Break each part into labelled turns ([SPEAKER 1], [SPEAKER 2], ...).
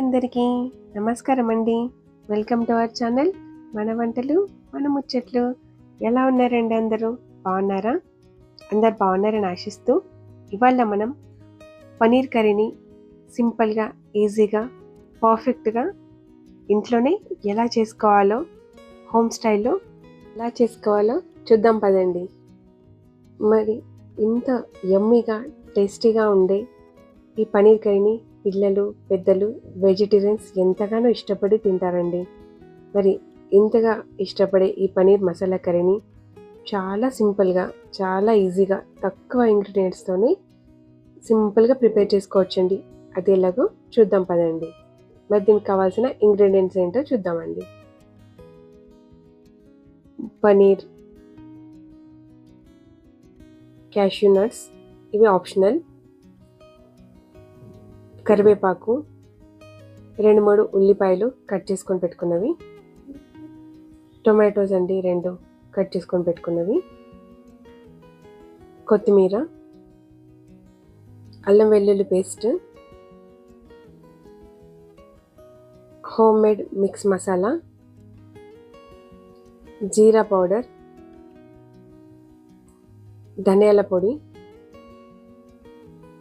[SPEAKER 1] అందరికీ నమస్కారం అండి. వెల్కమ్ టు అవర్ ఛానల్ మన వంటలు మన ముచ్చట్లు. ఎలా ఉన్నారండి అందరూ? బాగున్నారా? అందరు బాగున్నారని ఆశిస్తూ ఇవాళ మనం పనీర్ కర్రీని సింపుల్గా, ఈజీగా, పర్ఫెక్ట్గా ఇంట్లోనే ఎలా చేసుకోవాలో, హోమ్ స్టైల్లో ఎలా చేసుకోవాలో చూద్దాం పదండి. మరి ఇంత యమ్మీగా, టేస్టీగా ఉండే ఈ పనీర్ కర్రీని పిల్లలు, పెద్దలు, వెజిటేరియన్స్ ఎంతగానో ఇష్టపడి తింటారండి. మరి ఇంతగా ఇష్టపడే ఈ పనీర్ మసాలా కర్రీని చాలా సింపుల్గా, చాలా ఈజీగా, తక్కువ ఇంగ్రీడియంట్స్తోనే సింపుల్గా ప్రిపేర్ చేసుకోవచ్చండి. అది ఎలాగో చూద్దాం పదండి. మరి దీనికి కావాల్సిన ఇంగ్రీడియంట్స్ ఏంటో చూద్దామండి. పనీర్, క్యాష్యూ నట్స్, ఇవి ఆప్షనల్, కరివేపాకు, 2-3 ఉల్లిపాయలు కట్ చేసుకొని పెట్టుకున్నవి, టొమాటోస్ అండి 2 కట్ చేసుకొని పెట్టుకున్నవి, కొత్తిమీర, అల్లం వెల్లుల్లి paste, home made mix masala, jeera powder, ధనియాల పొడి,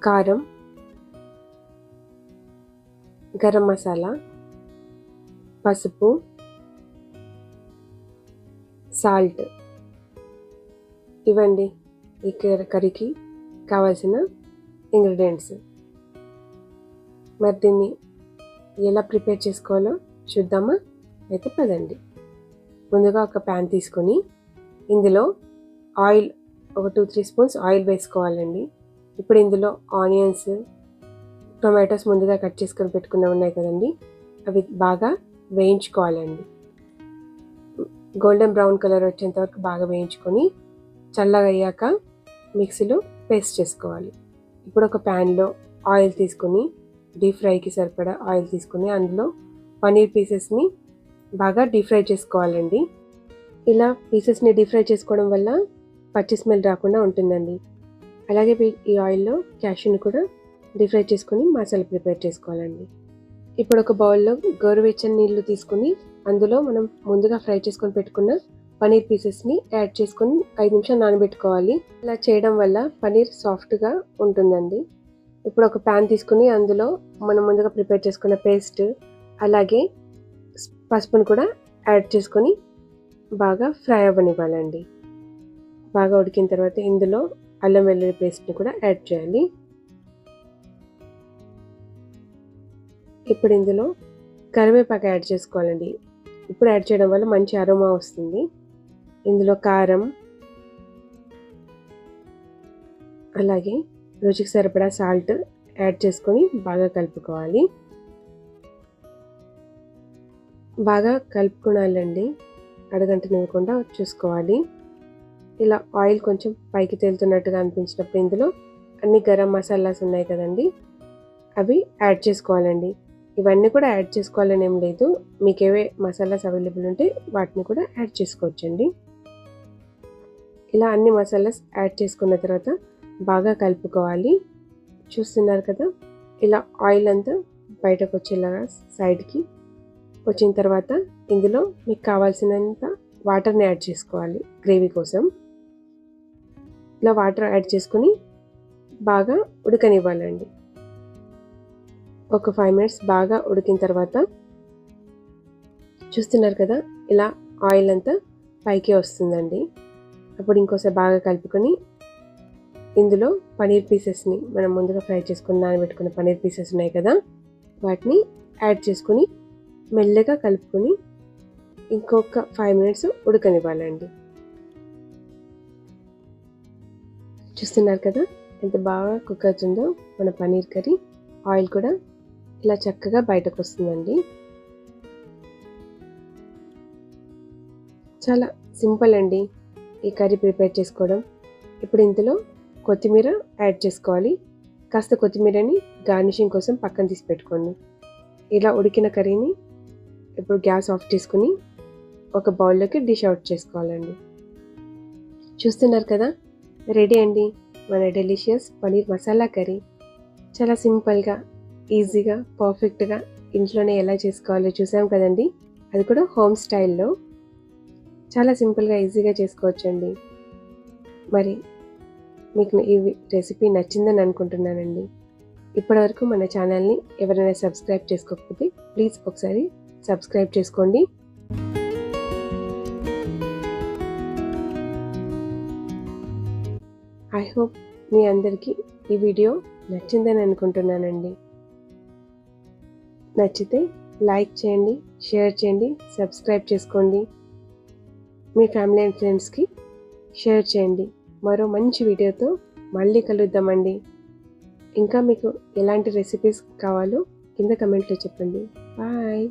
[SPEAKER 1] కారం, గరం మసాలా, పసుపు, సాల్ట్. ఇవండి ఈ కర్రీకి కావాల్సిన ఇంగ్రీడియంట్స్. మరి దీన్ని ఎలా ప్రిపేర్ చేసుకోవాలో చూద్దామా? అయితే పదండి. ముందుగా ఒక ప్యాన్ తీసుకొని ఇందులో ఆయిల్, ఒక 2-3 స్పూన్స్ ఆయిల్ వేసుకోవాలండి. ఇప్పుడు ఇందులో ఆనియన్స్, టొమాటోస్ ముందుగా కట్ చేసుకొని పెట్టుకున్నవి ఉన్నాయి కదండి, అవి బాగా వేయించుకోవాలండి. గోల్డెన్ బ్రౌన్ కలర్ వచ్చేంత వరకు బాగా వేయించుకొని చల్లగా అయ్యాక మిక్సీలో పేస్ట్ చేసుకోవాలి. ఇప్పుడు ఒక ప్యాన్లో ఆయిల్ తీసుకొని, డీప్ ఫ్రైకి సరిపడా ఆయిల్ తీసుకొని అందులో పనీర్ పీసెస్ని బాగా డీప్ ఫ్రై చేసుకోవాలండి. ఇలా పీసెస్ని డీప్ ఫ్రై చేసుకోవడం వల్ల పచ్చి స్మెల్ రాకుండా ఉంటుందండి. అలాగే ఈ ఆయిల్లో క్యాష్యూని కూడా డీప్ ఫ్రై చేసుకొని మసాలా ప్రిపేర్ చేసుకోవాలండి. ఇప్పుడు ఒక బౌల్లో గోరువెచ్చని నీళ్లు తీసుకొని అందులో మనం ముందుగా ఫ్రై చేసుకొని పెట్టుకున్న పనీర్ పీసెస్ని యాడ్ చేసుకొని 5 నిమిషాలు నానబెట్టుకోవాలి. ఇలా చేయడం వల్ల పనీర్ సాఫ్ట్గా ఉంటుందండి. ఇప్పుడు ఒక ప్యాన్ తీసుకుని అందులో మనం ముందుగా ప్రిపేర్ చేసుకున్న పేస్ట్, అలాగే పసుపును కూడా యాడ్ చేసుకొని బాగా ఫ్రై అవ్వనివ్వాలండి. బాగా ఉడికిన తర్వాత ఇందులో అల్లం వెల్లుల్లి పేస్ట్ని కూడా యాడ్ చేయాలి. ఇప్పుడు ఇందులో కరివేపాకు యాడ్ చేసుకోవాలండి. ఇప్పుడు యాడ్ చేయడం వల్ల మంచి అరోమా వస్తుంది. ఇందులో కారం, అలాగే రుచికి సరిపడా సాల్ట్ యాడ్ చేసుకొని బాగా కలుపుకోవాలి. బాగా కలుపుకోవాలండి, అడగంటనివ్వకుండా చూసుకోవాలి. ఇలా ఆయిల్ కొంచెం పైకి తేలుతున్నట్టుగా అనిపించినప్పుడు ఇందులో అన్ని గరం మసాలాస్ ఉన్నాయి కదండి, అవి యాడ్ చేసుకోవాలండి. ఇవన్నీ కూడా యాడ్ చేసుకోవాలని ఏం లేదు, మీకు ఏవే మసాలాస్ అవైలబుల్ ఉంటే వాటిని కూడా యాడ్ చేసుకోవచ్చండి. ఇలా అన్ని మసాలాస్ యాడ్ చేసుకున్న తర్వాత బాగా కలుపుకోవాలి. చూస్తున్నారు కదా, ఇలా ఆయిల్ అంతా బయటకు వచ్చేలాగా సైడ్కి వచ్చిన తర్వాత ఇందులో మీకు కావాల్సినంత వాటర్ని యాడ్ చేసుకోవాలి గ్రేవీ కోసం. ఇలా వాటర్ యాడ్ చేసుకుని బాగా ఉడకనివ్వాలండి. ఒక 5 మినిట్స్ బాగా ఉడికిన తర్వాత చూస్తున్నారు కదా, ఇలా ఆయిల్ అంతా పైకి వస్తుందండి. అప్పుడు ఇంకోసారి బాగా కలుపుకొని ఇందులో పనీర్ పీసెస్ని, మనం ముందుగా ఫ్రై చేసుకుని నానబెట్టుకున్న పనీర్ పీసెస్ ఉన్నాయి కదా, వాటిని యాడ్ చేసుకుని మెల్లగా కలుపుకొని ఇంకొక 5 మినిట్స్ ఉడకనివ్వాలండి. చూస్తున్నారు కదా ఎంత బాగా కుక్ అవుతుందో మన పనీర్ కర్రీ. ఆయిల్ కూడా ఇలా చక్కగా బయటకు వస్తుందండి. చాలా సింపుల్ అండి ఈ కర్రీ ప్రిపేర్ చేసుకోవడం. ఇప్పుడు ఇందులో కొత్తిమీర యాడ్ చేసుకోవాలి. కాస్త కొత్తిమీరని గార్నిషింగ్ కోసం పక్కన తీసి పెట్టుకోండి. ఇలా ఉడికిన కర్రీని ఇప్పుడు గ్యాస్ ఆఫ్ చేసుకుని ఒక బౌల్లోకి డిష్ అవుట్ చేసుకోవాలండి. చూస్తున్నారు కదా, రెడీ అండి మన డెలిషియస్ పనీర్ మసాలా కర్రీ. చాలా సింపుల్గా, ఈజీగా, పర్ఫెక్ట్గా ఇంట్లోనే ఎలా చేసుకోవాలో చూసాం కదండి. అది కూడా హోమ్ స్టైల్లో చాలా సింపుల్గా ఈజీగా చేసుకోవచ్చండి. మరి మీకు ఈ రెసిపీ నచ్చిందని అనుకుంటున్నానండి. ఇప్పటివరకు మన ఛానల్ని ఎవరైనా సబ్స్క్రైబ్ చేసుకోకపోతే ప్లీజ్ ఒకసారి సబ్స్క్రైబ్ చేసుకోండి. ఐ హోప్ మీ అందరికీ ఈ వీడియో నచ్చిందని అనుకుంటున్నానండి. నచ్చితే లైక్ చేయండి, షేర్ చేయండి, సబ్స్క్రైబ్ చేసుకోండి. మీ ఫ్యామిలీ అండ్ ఫ్రెండ్స్కి షేర్ చేయండి. మరో మంచి వీడియోతో మళ్ళీ కలుద్దామండి. ఇంకా మీకు ఎలాంటి రెసిపీస్ కావాలో కింద కమెంట్లో చెప్పండి. బాయ్.